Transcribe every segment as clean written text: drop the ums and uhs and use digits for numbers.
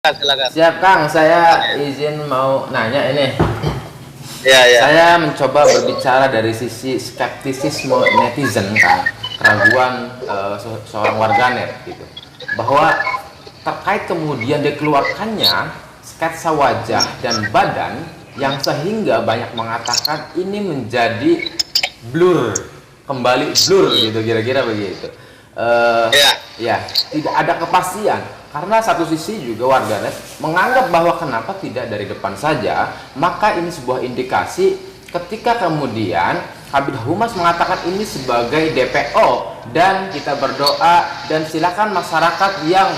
Silakan. Siap Kang, saya izin mau nanya ini. Ya, ya. Saya mencoba berbicara dari sisi skeptisisme netizen Kang, keraguan seorang warganet gitu, bahwa terkait kemudian dikeluarkannya sketsa wajah dan badan yang sehingga banyak mengatakan ini menjadi blur, kembali blur gitu, kira-kira begitu. Ya. Ya, tidak ada kepastian karena satu sisi juga warganet menganggap bahwa kenapa tidak dari depan saja, maka ini sebuah indikasi ketika kemudian Kabid Humas mengatakan ini sebagai DPO dan kita berdoa dan silakan masyarakat yang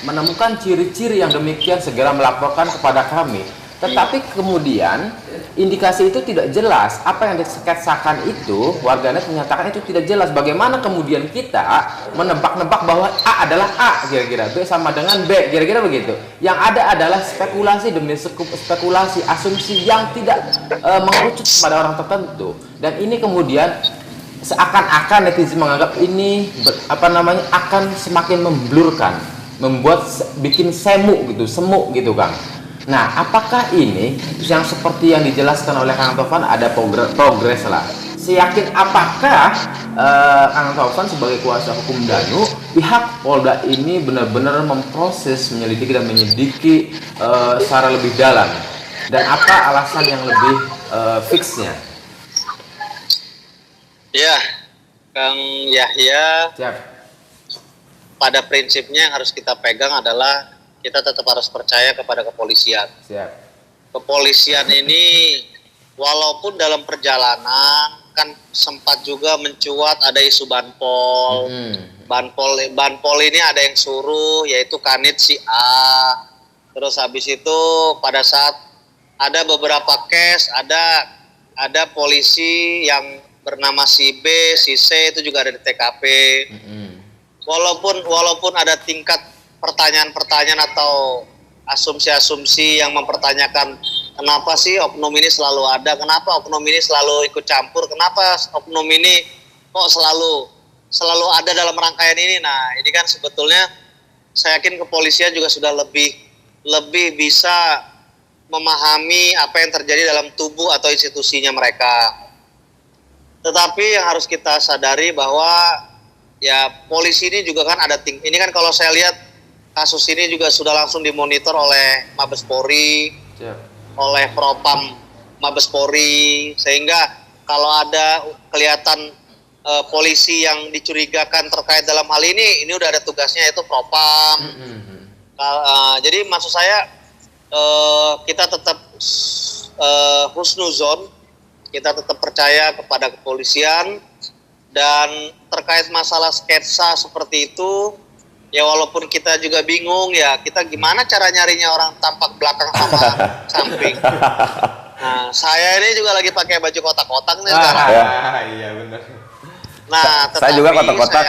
menemukan ciri-ciri yang demikian segera melaporkan kepada kami. Tetapi kemudian indikasi itu tidak jelas. Apa yang disketsakan itu, warganet menyatakan itu tidak jelas. Bagaimana kemudian kita menebak-nebak bahwa A adalah A, kira-kira B sama dengan B, kira-kira begitu. Yang ada adalah spekulasi demi spekulasi, asumsi yang tidak mengerucut pada orang tertentu. Dan ini kemudian seakan-akan netizen menganggap ini akan semakin memblurkan, membuat bikin semu gitu Kang. Nah, apakah ini yang seperti yang dijelaskan oleh Kang Taufan ada progres lah? Seyakin apakah Kang Taufan sebagai kuasa hukum Danu, pihak Polda ini benar-benar memproses, menyelidiki dan menyelidiki secara lebih dalam? Dan apa alasan yang lebih fixnya? Ya, Kang Yahya. Siap. Pada prinsipnya yang harus kita pegang adalah kita tetap harus percaya kepada kepolisian. Siap. Kepolisian ini walaupun dalam perjalanan kan sempat juga mencuat ada isu banpol. Banpol ini ada yang suruh yaitu kanit si A. Terus habis itu pada saat ada beberapa case ada polisi yang bernama si B, si C itu juga ada di TKP. Walaupun ada tingkat pertanyaan-pertanyaan atau asumsi-asumsi yang mempertanyakan kenapa sih oknum ini selalu ada, kenapa oknum ini selalu ikut campur, kenapa oknum ini kok selalu ada dalam rangkaian ini. Nah, ini kan sebetulnya saya yakin kepolisian juga sudah lebih bisa memahami apa yang terjadi dalam tubuh atau institusinya mereka. Tetapi yang harus kita sadari bahwa ya polisi ini juga kan ini kan kalau saya lihat kasus ini juga sudah langsung dimonitor oleh Mabes Polri, oleh Propam Mabes Polri, sehingga kalau ada kelihatan polisi yang dicurigakan terkait dalam hal ini udah ada tugasnya yaitu Propam. Jadi maksud saya kita tetap husnuzon, kita tetap percaya kepada kepolisian, dan terkait masalah sketsa seperti itu. Ya walaupun kita juga bingung ya, kita gimana cara nyarinya orang tampak belakang sama samping. Nah, saya ini juga lagi pakai baju kotak-kotak nih sekarang. Iya benar. Nah, tetapi saya juga kotak-kotak.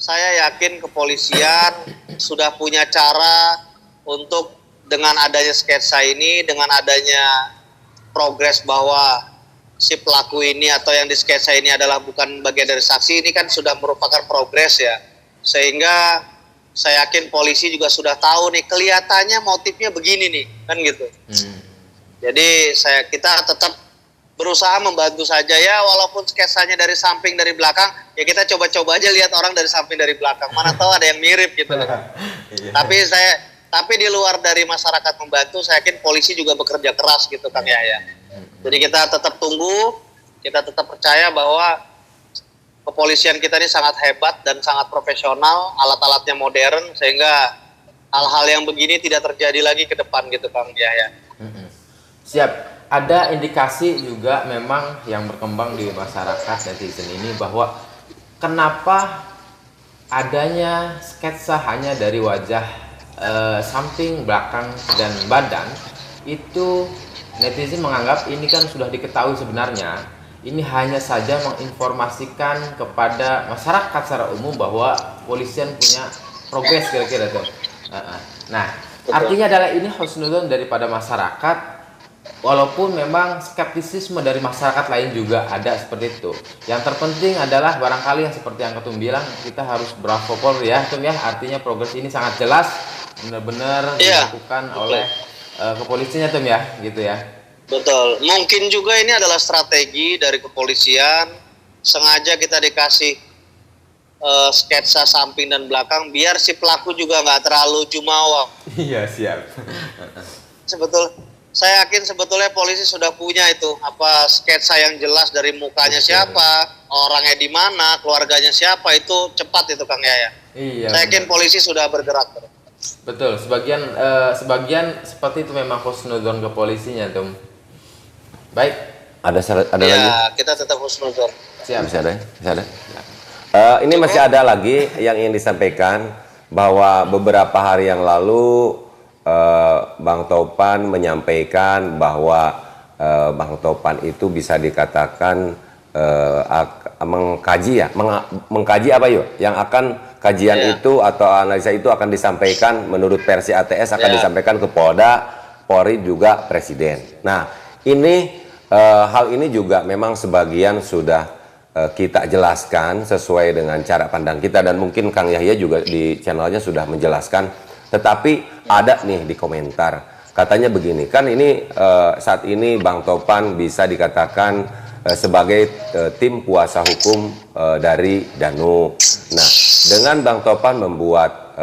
Saya yakin kepolisian sudah punya cara untuk dengan adanya sketsa ini, dengan adanya progres bahwa si pelaku ini atau yang di sketsa ini adalah bukan bagian dari saksi, ini kan sudah merupakan progres ya. Sehingga saya yakin polisi juga sudah tahu nih, kelihatannya motifnya begini nih, kan gitu. Jadi kita tetap berusaha membantu saja ya, walaupun sketsanya dari samping dari belakang, ya kita coba-coba aja lihat orang dari samping dari belakang, mana tahu ada yang mirip gitu loh. Tapi di luar dari masyarakat membantu, saya yakin polisi juga bekerja keras gitu Kang Yahya. Jadi kita tetap tunggu, kita tetap percaya bahwa kepolisian kita ini sangat hebat dan sangat profesional, alat-alatnya modern, sehingga hal-hal yang begini tidak terjadi lagi ke depan gitu Kang Yahya. Siap. Ada indikasi juga memang yang berkembang di masyarakat netizen ini bahwa kenapa adanya sketsa hanya dari wajah samping, belakang, dan badan, itu netizen menganggap ini kan sudah diketahui sebenarnya. Ini hanya saja menginformasikan kepada masyarakat secara umum bahwa polisian punya progres, kira-kira tuh. Nah, artinya adalah ini husnuzon daripada masyarakat, walaupun memang skeptisisme dari masyarakat lain juga ada seperti itu. Yang terpenting adalah barangkali yang seperti yang Ketum bilang, kita harus bravo Polri ya, Ketum ya. Artinya progres ini sangat jelas benar-benar Iya, dilakukan betul. oleh kepolisiannya Tom ya, gitu ya. Betul. Mungkin juga ini adalah strategi dari kepolisian, sengaja kita dikasih sketsa samping dan belakang biar si pelaku juga nggak terlalu jumawa. Iya, siap. Saya yakin sebetulnya polisi sudah punya itu apa sketsa yang jelas dari mukanya siapa, orangnya di mana, keluarganya siapa, itu cepat itu Kang Yaya. Iya. Saya yakin benar. polisi sudah bergerak. Betul, sebagian seperti itu memang husnuzon ke polisinya, Tom. Baik, Ada Ya, lagi? kita tetap husnuzon. siap. Bisa ada? Bisa ada? Ini masih ada lagi yang ingin disampaikan bahwa beberapa hari yang lalu Bang Topan menyampaikan bahwa Bang Topan itu bisa dikatakan mengkaji apa yuk? Yang akan kajian Ya. itu atau analisa itu akan disampaikan menurut versi ATS akan Ya. disampaikan ke Polda, Polri juga Presiden. Nah, ini hal ini juga memang sebagian sudah kita jelaskan sesuai dengan cara pandang kita dan mungkin Kang Yahya juga di channelnya sudah menjelaskan, tetapi ada nih di komentar katanya begini, kan ini saat ini Bang Topan bisa dikatakan sebagai tim kuasa hukum dari Danu. Nah, dengan Bang Topan membuat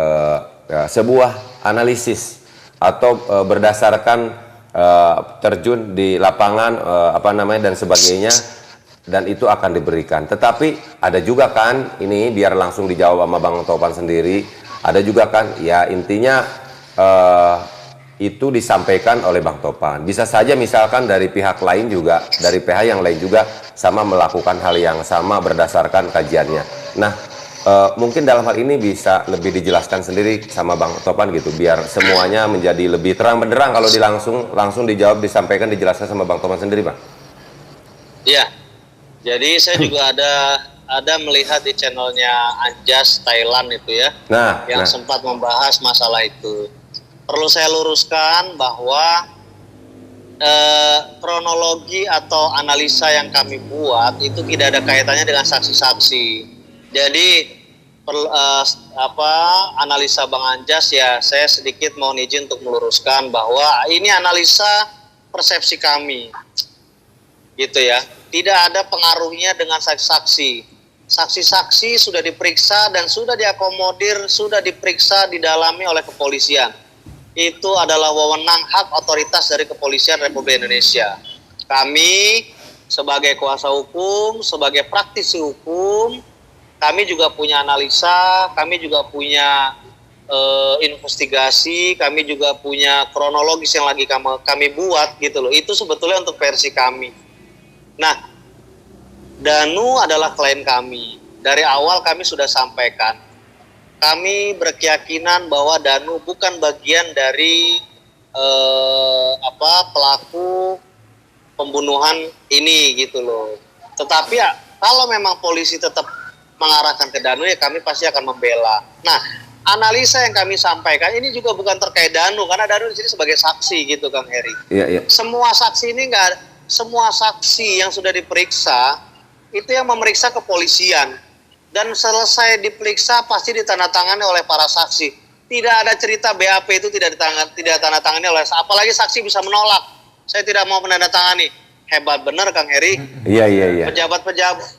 sebuah analisis atau berdasarkan terjun di lapangan dan sebagainya, dan itu akan diberikan. Tetapi ada juga kan, ini biar langsung dijawab sama Bang Topan sendiri, ada juga kan ya intinya itu disampaikan oleh Bang Topan. Bisa saja misalkan dari pihak lain juga, dari pihak yang lain juga sama melakukan hal yang sama berdasarkan kajiannya. Nah, mungkin dalam hal ini bisa lebih dijelaskan sendiri sama Bang Topan gitu, biar semuanya menjadi lebih terang benderang kalau langsung dijawab, disampaikan, dijelaskan sama Bang Topan sendiri, Bang. Iya. Jadi saya juga ada melihat di channelnya Anjas Thailand itu ya, yang sempat membahas masalah itu. Perlu saya luruskan bahwa kronologi atau analisa yang kami buat itu tidak ada kaitannya dengan saksi-saksi. Jadi analisa Bang Anjas ya, saya sedikit mohon izin untuk meluruskan bahwa ini analisa persepsi kami, gitu ya. Tidak ada pengaruhnya dengan saksi-saksi. Saksi-saksi sudah diperiksa dan sudah diakomodir, sudah diperiksa, didalami oleh kepolisian. Itu adalah wewenang hak otoritas dari Kepolisian Republik Indonesia. Kami sebagai kuasa hukum, sebagai praktisi hukum, kami juga punya analisa, kami juga punya investigasi, kami juga punya kronologis yang lagi kami buat gitu loh. Itu sebetulnya untuk versi kami. Nah, Danu adalah klien kami. Dari awal kami sudah sampaikan, kami berkeyakinan bahwa Danu bukan bagian dari pelaku pembunuhan ini gitu loh. Tetapi ya, kalau memang polisi tetap mengarahkan ke Danu, ya kami pasti akan membela. Nah, analisa yang kami sampaikan ini juga bukan terkait Danu, karena Danu di sini sebagai saksi gitu, Kang Heri. Iya, iya. Semua saksi ini semua saksi yang sudah diperiksa itu yang memeriksa kepolisian, dan selesai diperiksa pasti ditandatangani oleh para saksi. Tidak ada cerita BAP itu tidak ditandatangani oleh, apalagi saksi bisa menolak. Saya tidak mau menandatangani. Hebat benar Kang Heri. Iya.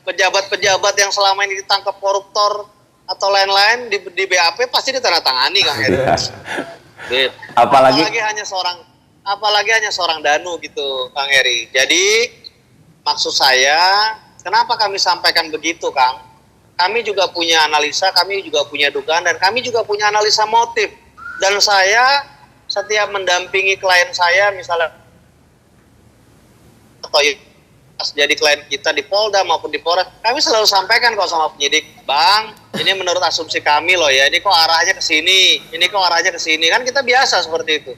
Pejabat-pejabat yang selama ini ditangkap koruptor atau lain-lain di BAP pasti ditandatangani Kang Heri. Iya. Apalagi hanya seorang Danu gitu Kang Heri. Jadi maksud saya, kenapa kami sampaikan begitu Kang? Kami juga punya analisa, kami juga punya dugaan, dan kami juga punya analisa motif. Dan saya setiap mendampingi klien saya misalnya atau jadi klien kita di Polda maupun di Polres, kami selalu sampaikan kok sama penyidik, Bang, ini menurut asumsi kami loh ya, ini kok arahnya ke sini, ini kok arahnya ke sini, kan kita biasa seperti itu.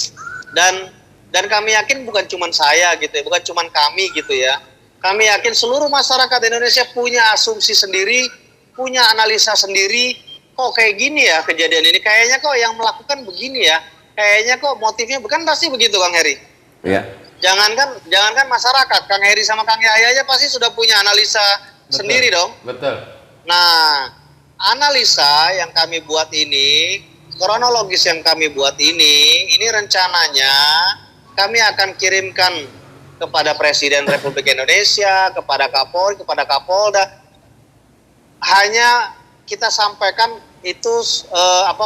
Dan kami yakin bukan cuma saya gitu ya, bukan cuma kami gitu ya. Kami yakin seluruh masyarakat Indonesia punya asumsi sendiri, punya analisa sendiri. Kok kayak gini ya kejadian ini? Kayaknya kok yang melakukan begini ya. Kayaknya kok motifnya bukan, pasti begitu Kang Heri. Iya. Jangankan masyarakat, Kang Heri sama Kang Yahya aja pasti sudah punya analisa sendiri dong. Betul. Nah, analisa yang kami buat ini kronologis yang kami buat ini rencananya kami akan kirimkan kepada Presiden Republik Indonesia, kepada Kapolri, kepada Kapolda. Hanya kita sampaikan itu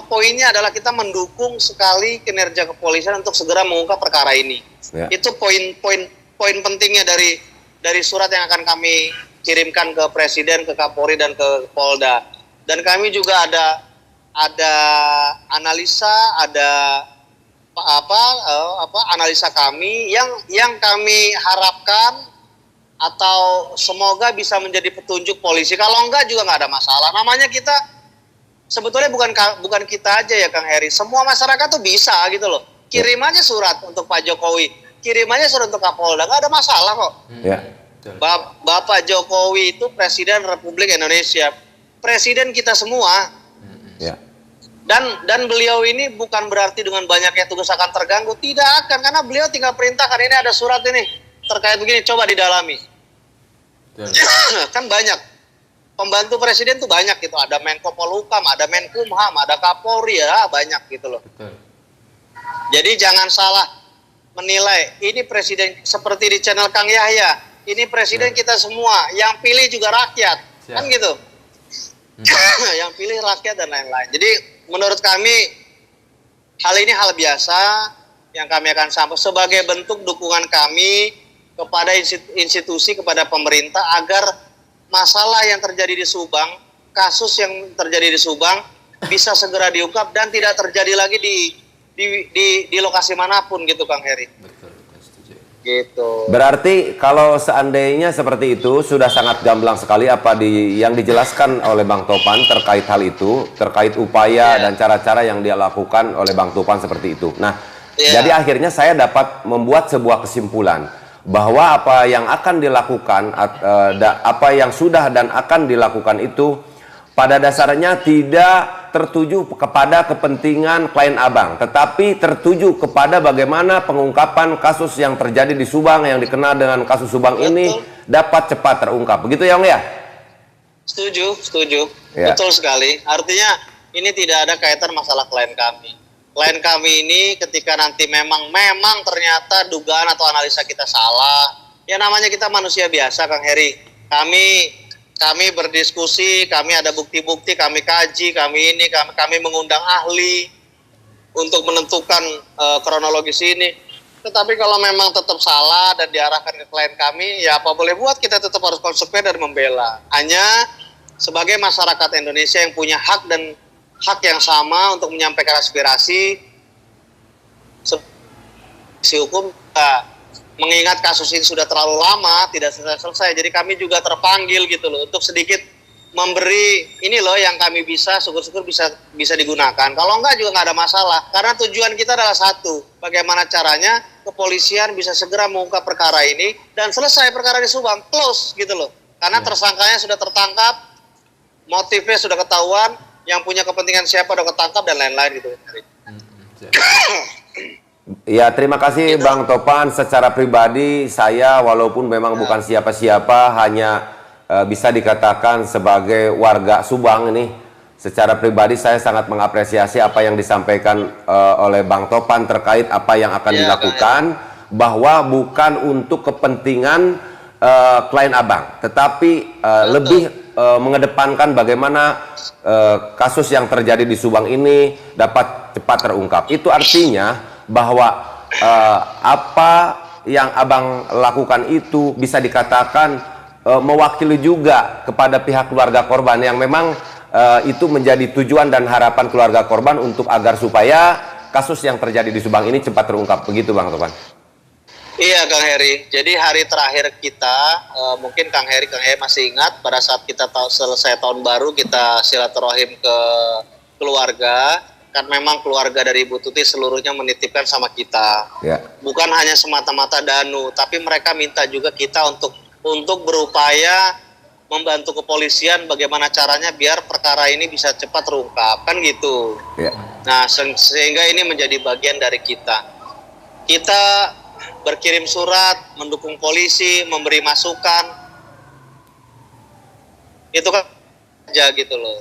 poinnya adalah kita mendukung sekali kinerja kepolisian untuk segera mengungkap perkara ini. Ya. Itu poin pentingnya dari surat yang akan kami kirimkan ke Presiden, ke Kapolri dan ke Polda. Dan kami juga ada analisa, ada analisa kami yang kami harapkan atau semoga bisa menjadi petunjuk polisi. Kalau enggak juga nggak ada masalah. Namanya kita sebetulnya bukan kita aja ya Kang Heri. Semua masyarakat tuh bisa gitu loh. Kirim aja surat untuk Pak Jokowi, kirim aja surat untuk Kapolda, nggak ada masalah kok. Ya. Bapak Jokowi itu Presiden Republik Indonesia, presiden kita semua. Ya. Dan beliau ini bukan berarti dengan banyaknya tugas akan terganggu, tidak akan, karena beliau tinggal perintahkan, ini ada surat ini terkait begini, coba didalami. Kan banyak pembantu presiden tuh banyak gitu, ada Menko Polhukam, ada Menkumham, ada Kapolri, ya banyak gitu loh. Jadi jangan salah menilai, ini presiden seperti di channel Kang Yahya, ini presiden kita semua, yang pilih juga rakyat. Kan gitu. Yang pilih rakyat dan lain-lain. Jadi menurut kami hal ini hal biasa yang kami akan sampaikan sebagai bentuk dukungan kami kepada institusi, kepada pemerintah agar masalah yang terjadi di Subang, kasus yang terjadi di Subang bisa segera diungkap dan tidak terjadi lagi di lokasi manapun gitu Kang Heri. Betul, setuju. Gitu. Berarti kalau seandainya seperti itu sudah sangat gamblang sekali apa yang dijelaskan oleh Bang Topan terkait hal itu, terkait upaya dan cara-cara yang dia lakukan oleh Bang Topan seperti itu. Nah, jadi akhirnya saya dapat membuat sebuah kesimpulan bahwa apa yang akan dilakukan, apa yang sudah dan akan dilakukan itu pada dasarnya tidak tertuju kepada kepentingan klien Abang, tetapi tertuju kepada bagaimana pengungkapan kasus yang terjadi di Subang yang dikenal dengan kasus Subang ini dapat cepat terungkap. Begitu ya, Om ya? Setuju. Ya. Betul sekali. Artinya ini tidak ada kaitan masalah klien kami. Klien kami ini ketika nanti memang ternyata dugaan atau analisa kita salah, ya namanya kita manusia biasa Kang Heri. Kami berdiskusi, kami ada bukti-bukti, kami kaji, kami mengundang ahli untuk menentukan kronologis ini. Tetapi kalau memang tetap salah dan diarahkan ke klien kami, ya apa boleh buat, kita tetap harus konsekuen dan membela. Hanya sebagai masyarakat Indonesia yang punya hak dan hak yang sama untuk menyampaikan aspirasi, si hukum mengingat kasus ini sudah terlalu lama, tidak selesai, jadi kami juga terpanggil gitu loh, untuk sedikit memberi, ini loh yang kami bisa, syukur-syukur bisa digunakan. Kalau enggak juga nggak ada masalah, karena tujuan kita adalah satu, bagaimana caranya kepolisian bisa segera mengungkap perkara ini, dan selesai perkara di Subang, close gitu loh. Karena tersangkanya sudah tertangkap, motifnya sudah ketahuan, yang punya kepentingan siapa udah ketangkap, dan lain-lain gitu. Ya, terima kasih Bang Topan. Secara pribadi saya walaupun memang bukan siapa-siapa, hanya bisa dikatakan sebagai warga Subang ini. Secara pribadi saya sangat mengapresiasi apa yang disampaikan oleh Bang Topan terkait apa yang akan dilakukan, bahwa bukan untuk kepentingan klien Abang, tetapi lebih mengedepankan bagaimana kasus yang terjadi di Subang ini dapat cepat terungkap. Itu artinya bahwa apa yang Abang lakukan itu bisa dikatakan mewakili juga kepada pihak keluarga korban yang memang itu menjadi tujuan dan harapan keluarga korban untuk agar supaya kasus yang terjadi di Subang ini cepat terungkap. Begitu Bang Topan? Iya Kang Heri, jadi hari terakhir kita, mungkin Kang Heri masih ingat pada saat kita selesai tahun baru kita silaturahim ke keluarga. Kan memang keluarga dari Ibu Tuti seluruhnya menitipkan sama kita. Ya. Bukan hanya semata-mata danu, tapi mereka minta juga kita untuk berupaya membantu kepolisian bagaimana caranya biar perkara ini bisa cepat terungkap, kan gitu. Ya. Nah, sehingga ini menjadi bagian dari kita. Kita berkirim surat, mendukung polisi, memberi masukan. Itu kan aja gitu loh.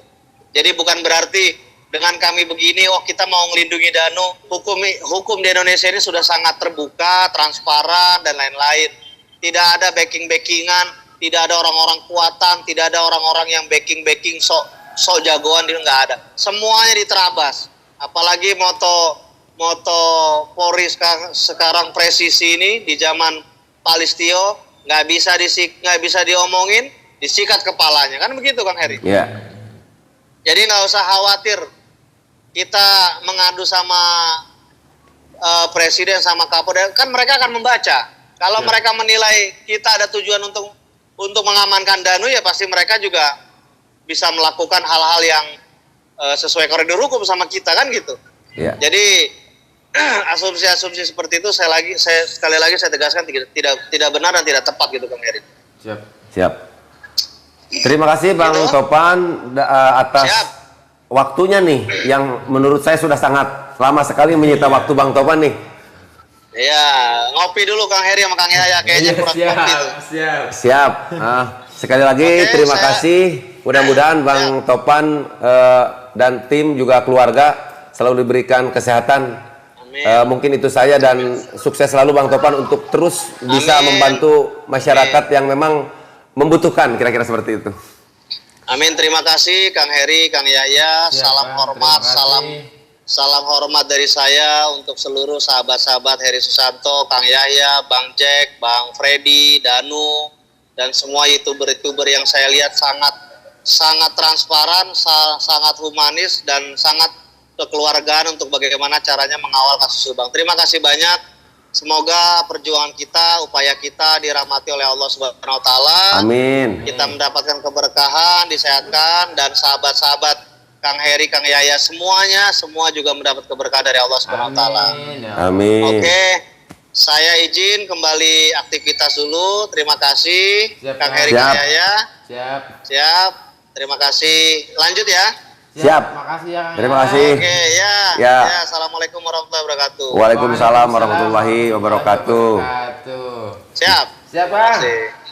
Jadi bukan berarti dengan kami begini, oh kita mau melindungi Danu. Hukum di Indonesia ini sudah sangat terbuka, transparan dan lain-lain. Tidak ada backing-backingan, tidak ada orang-orang kuatan, tidak ada orang-orang yang backing sok jagoan, nggak ada. Semuanya diterabas. Apalagi moto Polri sekarang presisi ini di zaman Palistio, nggak bisa diomongin, disikat kepalanya, kan begitu Kang Heri? Iya. Jadi nggak usah khawatir kita mengadu sama presiden sama Kapolda, kan mereka akan membaca. Kalau mereka menilai kita ada tujuan untuk mengamankan Danu, ya pasti mereka juga bisa melakukan hal-hal yang sesuai koridor hukum sama kita, kan gitu. Iya. Jadi asumsi-asumsi seperti itu sekali lagi saya tegaskan tidak benar dan tidak tepat gitu Kang Heri. Siap. Terima kasih Bang Gitu. Topan atas Siap. waktunya nih yang menurut saya sudah sangat lama sekali menyita waktu Bang Topan nih. Ya, ngopi dulu Kang Heri sama Kang Yaya, kayaknya kurang ngopi tuh. Siap. Sekali lagi Oke, terima kasih. Mudah-mudahan Bang Topan dan tim juga keluarga selalu diberikan kesehatan. Amin. Mungkin itu saya dan sukses selalu Bang Topan untuk terus bisa Amin. membantu masyarakat yang memang membutuhkan, kira-kira seperti itu. Amin, terima kasih Kang Heri, Kang Yaya. Siap, Salam Bang. hormat, Terima kasih. salam hormat dari saya untuk seluruh sahabat-sahabat Heri Susanto, Kang Yaya, Bang Jack, Bang Freddy, Danu, dan semua YouTuber yang saya lihat sangat transparan, sangat humanis, dan sangat kekeluargaan untuk bagaimana caranya mengawal kasus Bang. Terima kasih banyak. Semoga perjuangan kita, upaya kita dirahmati oleh Allah Subhanahu wa taala. Amin. Kita mendapatkan keberkahan, disehatkan, dan sahabat-sahabat Kang Heri, Kang Yaya semua juga mendapat keberkahan dari Allah Subhanahu wa taala. Amin. Oke. Saya izin kembali aktivitas dulu. Terima kasih Siap, Kang Kang. Heri, Kang Siap. Yaya. Siap. Terima kasih. Lanjut ya. Siap. Makasih ya Kang. Terima kasih. Oke, ya. Ya. Assalamualaikum warahmatullahi wabarakatuh. Waalaikumsalam warahmatullahi wabarakatuh. Siap. Siap Terima Bang. kasih.